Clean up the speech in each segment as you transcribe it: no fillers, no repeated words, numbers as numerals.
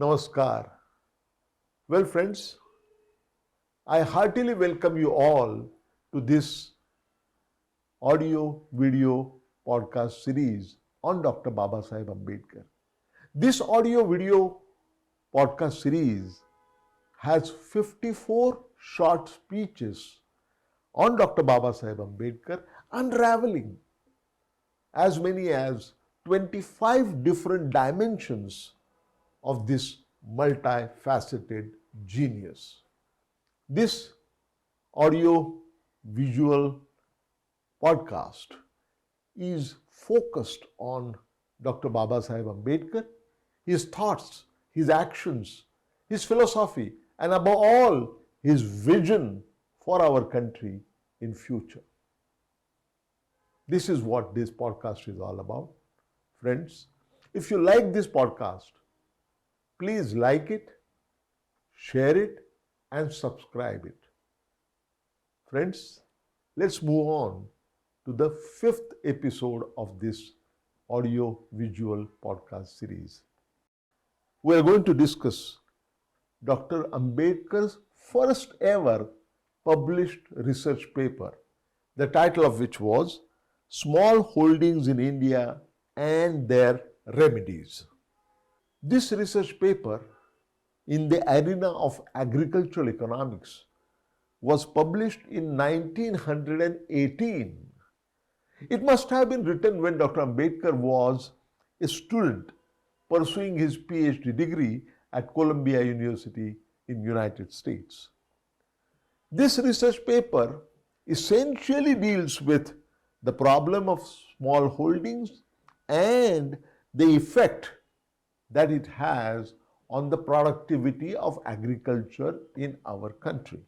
Namaskar. Well, friends, I heartily welcome you all to this audio video podcast series on Dr. Babasaheb Ambedkar. This audio video podcast series has 54 short speeches on Dr. Babasaheb Ambedkar, unraveling as many as 25 different dimensions of this multifaceted genius. This audio visual podcast is focused on Dr. Babasaheb Ambedkar, his thoughts, his actions, his philosophy, and above all, his vision for our country in future. This is what this podcast is all about. Friends, if you like this podcast, please like it, share it, and subscribe it. Friends, let's move on to the 5th episode of this audio visual podcast series. We are going to discuss Dr. Ambedkar's first ever published research paper, the title of which was Small Holdings in India and Their Remedies. This research paper in the arena of agricultural economics was published in 1918. It must have been written when Dr. Ambedkar was a student pursuing his PhD degree at Columbia University in United States. This research paper essentially deals with the problem of small holdings and the effect that it has on the productivity of agriculture in our country.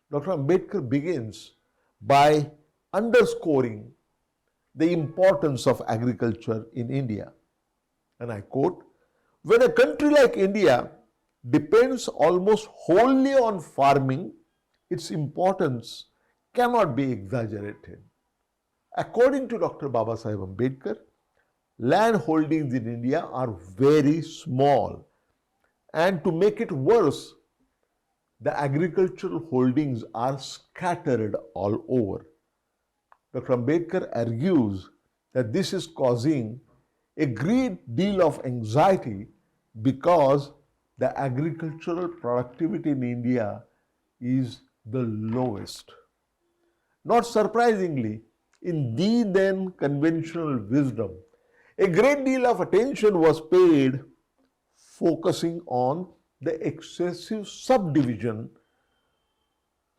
Dr. Ambedkar begins by underscoring the importance of agriculture in India. And I quote, "When a country like India depends almost wholly on farming, its importance cannot be exaggerated." According to Dr. Babasaheb Ambedkar, land holdings in India are very small, and to make it worse, the agricultural holdings are scattered all over. Dr. Ambedkar argues that this is causing a great deal of anxiety because the agricultural productivity in India is the lowest. Not surprisingly, in the then conventional wisdom, a great deal of attention was paid focusing on the excessive subdivision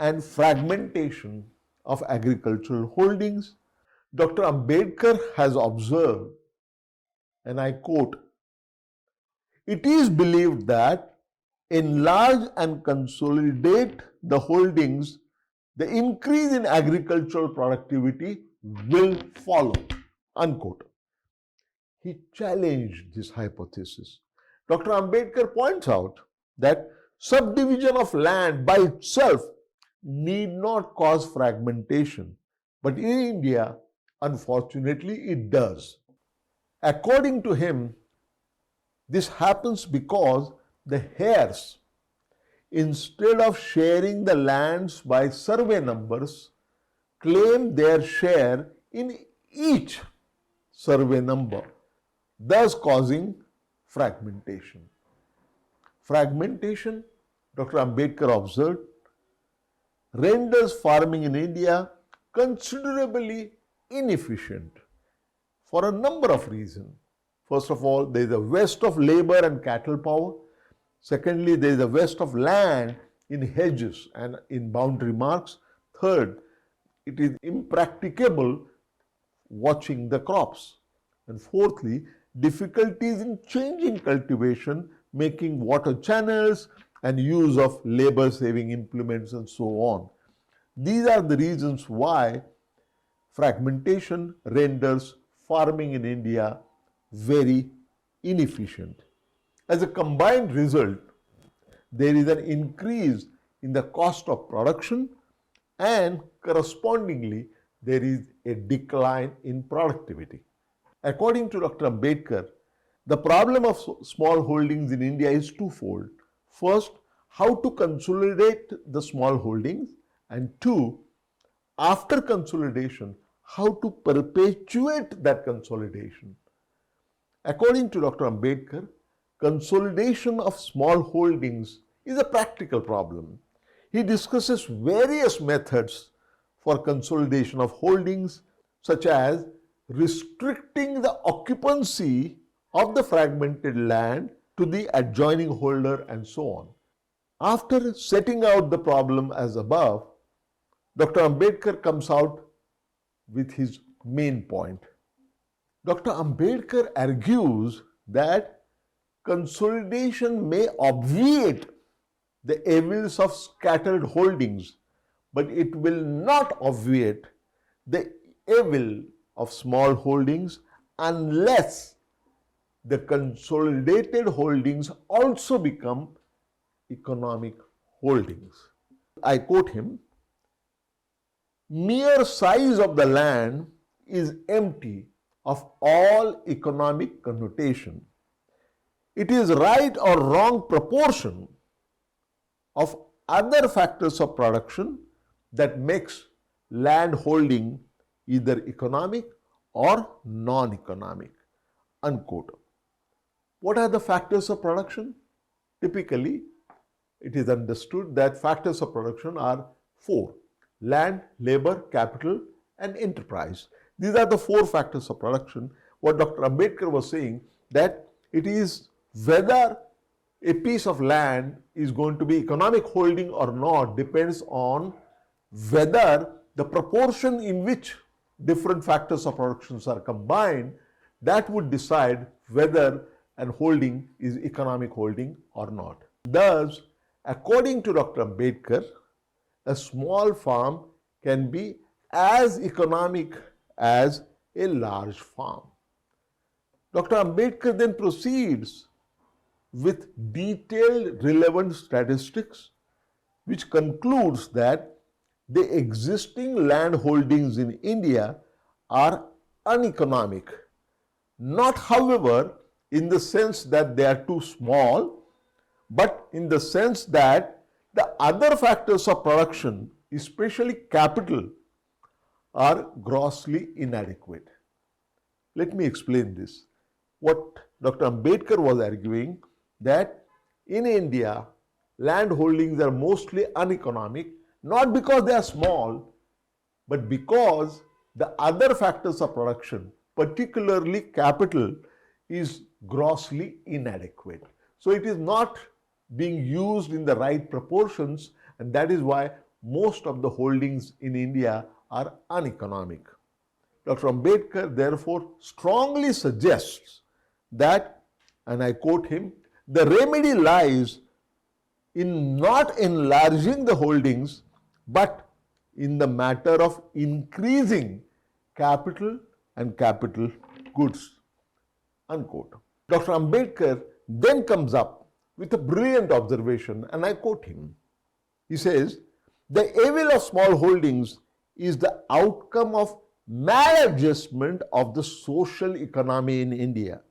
and fragmentation of agricultural holdings. Dr. Ambedkar has observed, and I quote, "It is believed that enlarge and consolidate the holdings, the increase in agricultural productivity will follow," unquote. He challenged this hypothesis. Dr. Ambedkar points out that subdivision of land by itself need not cause fragmentation, but in India, unfortunately, it does. According to him, this happens because the heirs, instead of sharing the lands by survey numbers, claim their share in each survey number, thus causing fragmentation. Fragmentation, Dr. Ambedkar observed, renders farming in India considerably inefficient for a number of reasons. First of all, there is a waste of labor and cattle power. Secondly, there is a waste of land in hedges and in boundary marks. Third, it is impracticable watching the crops. And fourthly, difficulties in changing cultivation, making water channels, and use of labor-saving implements and so on. These are the reasons why fragmentation renders farming in India very inefficient. As a combined result, there is an increase in the cost of production and correspondingly there is a decline in productivity. According to Dr. Ambedkar, The problem of small holdings in India is twofold. First, how to consolidate the small holdings, and two, after consolidation, how to perpetuate that consolidation. According to Dr. Ambedkar, consolidation of small holdings is a practical problem. He discusses various methods for consolidation of holdings, such as restricting the occupancy of the fragmented land to the adjoining holder and so on. After setting out the problem as above, Dr. Ambedkar comes out with his main point. Dr. Ambedkar argues that consolidation may obviate the evils of scattered holdings, but it will not obviate the evil of small holdings unless the consolidated holdings also become economic holdings. I quote him, "Mere size of the land is empty of all economic connotation. It is right or wrong proportion of other factors of production that makes land holding either economic or non-economic." Unquote. What are the factors of production? Typically, it is understood that factors of production are four: land, labor, capital, and enterprise. These are the four factors of production. What Dr. Ambedkar was saying, that it is whether a piece of land is going to be economic holding or not depends on whether the proportion in which different factors of productions are combined, that would decide whether an holding is economic holding or not. Thus, according to Dr. Ambedkar, a small farm can be as economic as a large farm. Dr. Ambedkar then proceeds with detailed relevant statistics, which concludes that the existing land holdings in India are uneconomic, not however in the sense that they are too small, but in the sense that the other factors of production, especially capital, are grossly inadequate. Let me explain this. What Dr. Ambedkar was arguing, that in India, land holdings are mostly uneconomic, not because they are small, but because the other factors of production, particularly capital, is grossly inadequate. So it is not being used in the right proportions, and that is why most of the holdings in India are uneconomic. Dr. Ambedkar therefore strongly suggests that, and I quote him, "The remedy lies in not enlarging the holdings, but in the matter of increasing capital and capital goods." Unquote. Dr. Ambedkar then comes up with a brilliant observation, and I quote him. He says, "The evil of small holdings is the outcome of maladjustment of the social economy in India.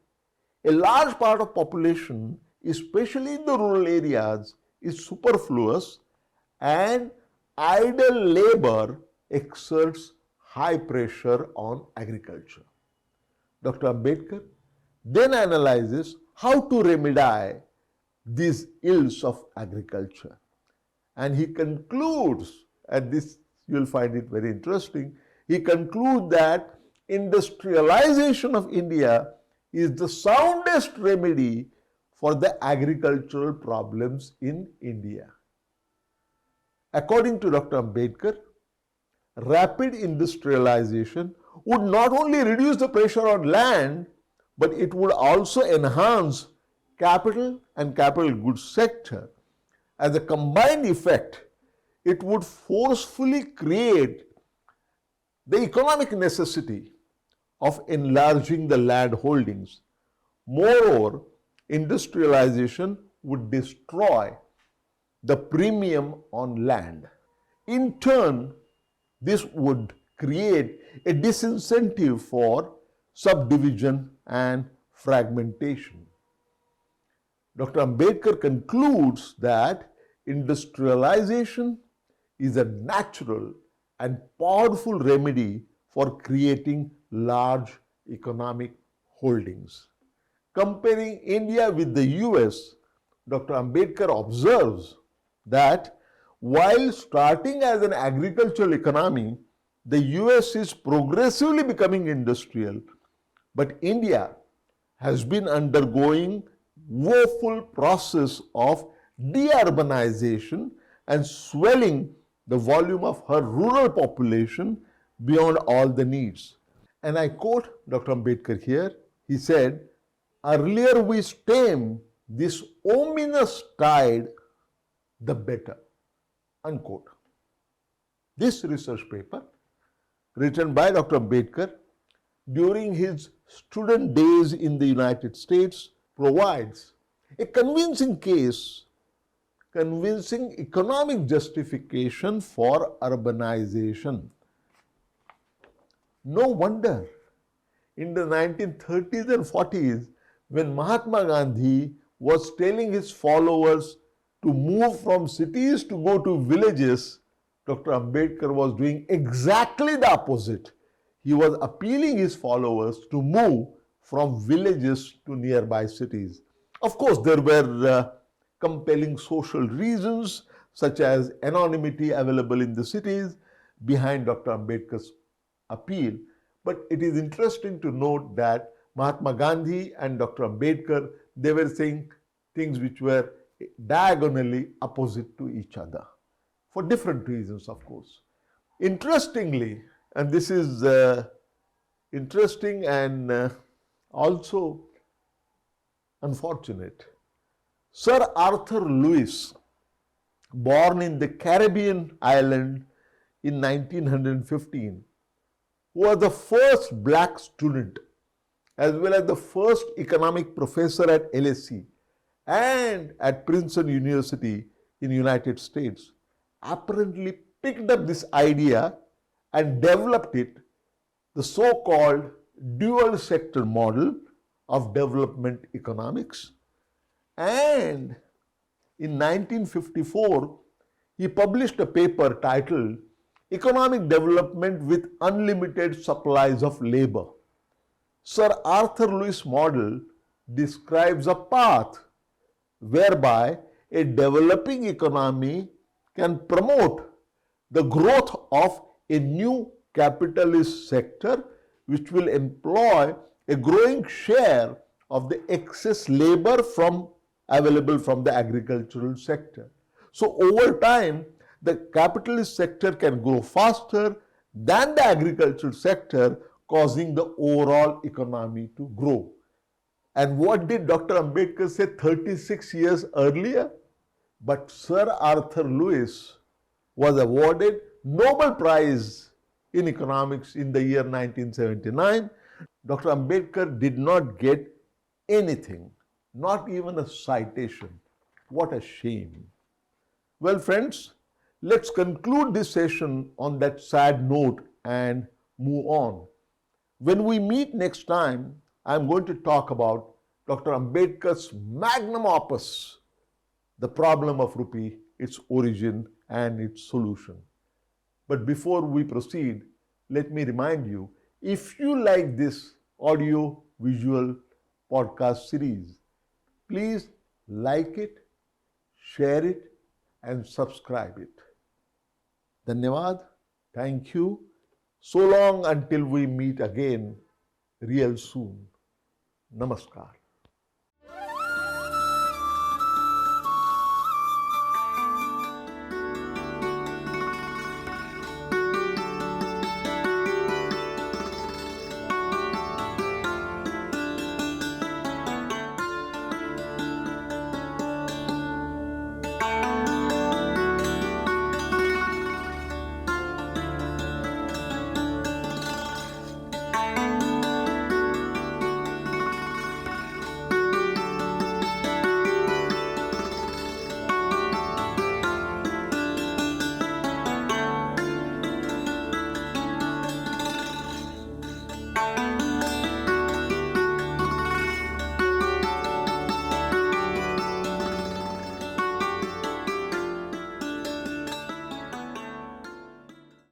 A large part of population, especially in the rural areas, is superfluous, and idle labor exerts high pressure on agriculture." Dr. Ambedkar then analyzes how to remedy these ills of agriculture. And he concludes, and this you will find it very interesting, he concludes that industrialization of India is the soundest remedy for the agricultural problems in India. According to Dr. Ambedkar, rapid industrialization would not only reduce the pressure on land, but it would also enhance capital and capital goods sector. As a combined effect, it would forcefully create the economic necessity of enlarging the land holdings. Moreover, industrialization would destroy the premium on land. In turn, this would create a disincentive for subdivision and fragmentation. Dr. Ambedkar concludes that industrialization is a natural and powerful remedy for creating large economic holdings. Comparing India with the US, Dr. Ambedkar observes that while starting as an agricultural economy, the US is progressively becoming industrial, but India has been undergoing woeful process of deurbanization and swelling the volume of her rural population beyond all the needs. And I quote Dr. Ambedkar here. He said, "Earlier we stem this ominous tide, the better." Unquote. This research paper, written by Dr. Ambedkar during his student days in the United States, provides a convincing economic justification for urbanization. No wonder in the 1930s and 40s, when Mahatma Gandhi was telling his followers to move from cities to go to villages, Dr. Ambedkar was doing exactly the opposite. He was appealing his followers to move from villages to nearby cities. Of course, there were compelling social reasons such as anonymity available in the cities behind Dr. Ambedkar's appeal. But it is interesting to note that Mahatma Gandhi and Dr. Ambedkar, they were saying things which were diagonally opposite to each other for different reasons, of course. Interestingly, and this is interesting and also unfortunate, Sir Arthur Lewis, born in the Caribbean island in 1915, who was the first black student as well as the first economic professor at LSE and at Princeton University in the United States, apparently picked up this idea and developed it, the so-called dual sector model of development economics. And in 1954, he published a paper titled Economic Development with Unlimited Supplies of Labor. Sir Arthur Lewis' model describes a path whereby a developing economy can promote the growth of a new capitalist sector which will employ a growing share of the excess labor available from the agricultural sector. So over time, the capitalist sector can grow faster than the agricultural sector, causing the overall economy to grow. And what did Dr. Ambedkar say 36 years earlier? But Sir Arthur Lewis was awarded Nobel Prize in Economics in the year 1979. Dr. Ambedkar did not get anything, not even a citation. What a shame. Well, friends, let's conclude this session on that sad note and move on. When we meet next time, I'm going to talk about Dr. Ambedkar's magnum opus, the problem of rupee, its origin and its solution. But before we proceed, let me remind you, if you like this audio visual podcast series, please like it, share it, and subscribe it. Dhanyavad. Thank you. So long until we meet again real soon. Namaskar.